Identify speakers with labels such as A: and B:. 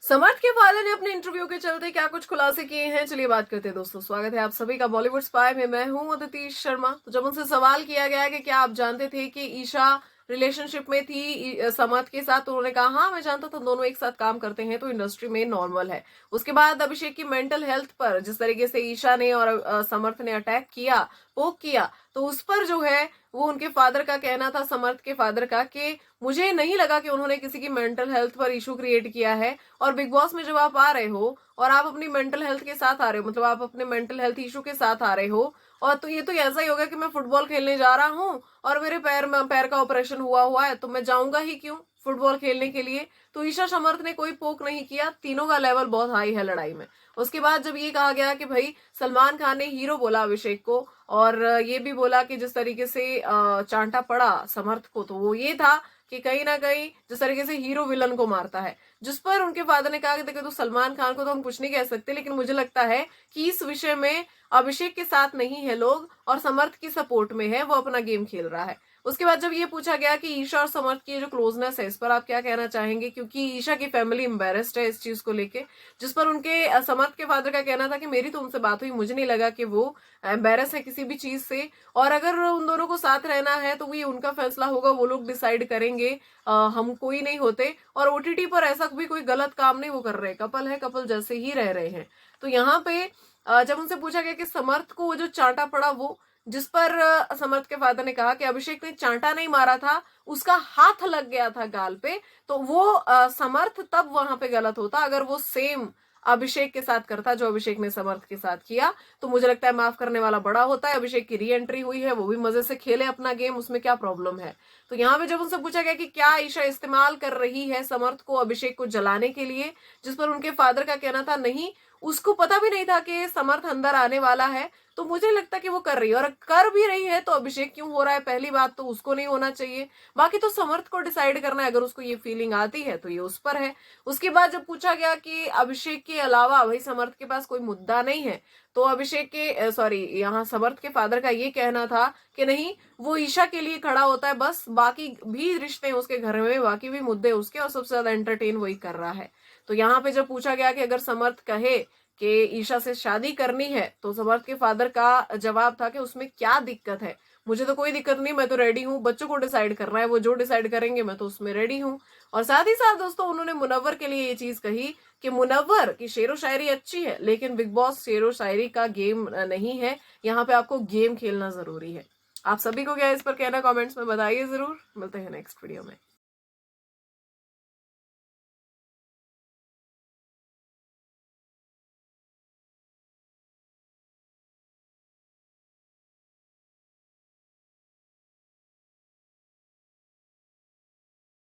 A: समर्थ के फादर ने अपने इंटरव्यू के चलते क्या कुछ खुलासे किए हैं, चलिए बात करते हैं दोस्तों। स्वागत है आप सभी का बॉलीवुड स्पाई में। मैं हूं अदिति शर्मा। तो जब उनसे सवाल किया गया कि क्या आप जानते थे कि ईशा रिलेशनशिप में थी समर्थ के साथ, तो उन्होंने कहा हाँ मैं जानता था, दोनों एक साथ काम करते हैं तो इंडस्ट्री में नॉर्मल है। उसके बाद अभिषेक की मेंटल हेल्थ पर जिस तरीके से ईशा ने और समर्थ ने अटैक किया, पोक किया, तो उस पर जो है वो उनके फादर का कहना था, समर्थ के फादर का, कि मुझे नहीं लगा कि उन्होंने किसी की मेंटल हेल्थ पर इशू क्रिएट किया है। और बिग बॉस में जब आप आ रहे हो और आप अपनी मेंटल हेल्थ के साथ आ रहे हो, मतलब आप अपने मेंटल हेल्थ इशू के साथ आ रहे हो, और तो ये तो ऐसा ही होगा कि मैं फुटबॉल खेलने जा रहा हूँ और मेरे पैर का ऑपरेशन हुआ हुआ है, तो मैं जाऊंगा ही क्यों फुटबॉल खेलने के लिए। तो ईशा समर्थ ने कोई पोक नहीं किया, तीनों का लेवल बहुत हाई है लड़ाई में। उसके बाद जब ये कहा गया कि भाई सलमान खान ने हीरो बोला अभिषेक को, और ये भी बोला कि जिस तरीके से चांटा पड़ा समर्थ को, तो वो ये था कि कहीं ना कहीं जिस तरीके से हीरो विलन को मारता है, जिस पर उनके फादर ने कहा कि देखो तो सलमान खान को तो हम कुछ नहीं कह सकते, लेकिन मुझे लगता है कि इस विषय में अभिषेक के साथ नहीं है लोग और समर्थ की सपोर्ट में है, वो अपना गेम खेल रहा है। उसके बाद जब ये पूछा गया कि ईशा और समर्थ की जो क्लोजनेस है, इस पर आप क्या कहना चाहेंगे, क्योंकि ईशा की फैमिली एम्बेरस्ड है इस चीज को लेके, जिस पर उनके समर्थ के फादर का कहना था कि मेरी तो उनसे बात हुई, मुझे नहीं लगा कि वो एम्बेरस है किसी भी चीज से, और अगर उन दोनों को साथ रहना है तो ये उनका फैसला होगा, वो लोग डिसाइड करेंगे, हम कोई नहीं होते। और ओटीटी पर ऐसा भी कोई गलत काम नहीं वो कर रहे, कपल है, कपल जैसे ही रह रहे हैं। तो यहाँ पे जब उनसे पूछा गया कि समर्थ को वो जो चांटा पड़ा, वो जिस पर समर्थ के फादर ने कहा कि अभिषेक ने चांटा नहीं मारा था, उसका हाथ लग गया था गाल पे, तो वो समर्थ तब वहां पे गलत होता अगर वो सेम अभिषेक के साथ करता जो अभिषेक ने समर्थ के साथ किया। तो मुझे लगता है माफ करने वाला बड़ा होता है। अभिषेक की री एंट्री हुई है, वो भी मजे से खेले अपना गेम, उसमें क्या प्रॉब्लम है। तो यहाँ पे जब उनसे पूछा गया कि क्या ईशा इस्तेमाल कर रही है समर्थ को अभिषेक को जलाने के लिए, जिस पर उनके फादर का कहना था नहीं, उसको पता भी नहीं था कि समर्थ अंदर आने वाला है, तो मुझे लगता कि वो कर रही है, और कर भी रही है तो अभिषेक क्यों हो रहा है, पहली बात तो उसको नहीं होना चाहिए। बाकी तो समर्थ को डिसाइड करना है, अगर उसको ये फीलिंग आती है तो ये उस पर है। उसके बाद जब पूछा गया कि अभिषेक के अलावा भाई समर्थ के पास कोई मुद्दा नहीं है, तो अभिषेक के सॉरी यहाँ समर्थ के फादर का ये कहना था कि नहीं, वो ईशा के लिए खड़ा होता है बस, बाकी भी रिश्ते हैं उसके घर में, बाकी भी मुद्दे उसके, और सबसे ज्यादा एंटरटेन वही कर रहा है। तो यहाँ पे जब पूछा गया कि अगर समर्थ कहे कि ईशा से शादी करनी है, तो समर्थ के फादर का जवाब था कि उसमें क्या दिक्कत है, मुझे तो कोई दिक्कत नहीं, मैं तो रेडी हूँ, बच्चों को डिसाइड करना है, वो जो डिसाइड करेंगे मैं तो उसमें रेडी हूँ। और साथ ही साथ दोस्तों उन्होंने मुनव्वर के लिए ये चीज कही कि मुनव्वर की शेरो शायरी अच्छी है, लेकिन बिग बॉस शेरो शायरी का गेम नहीं है, यहाँ पे आपको गेम खेलना जरूरी है। आप सभी को क्या इस पर कहना, कमेंट्स में बताइए जरूर। मिलते हैं नेक्स्ट वीडियो में।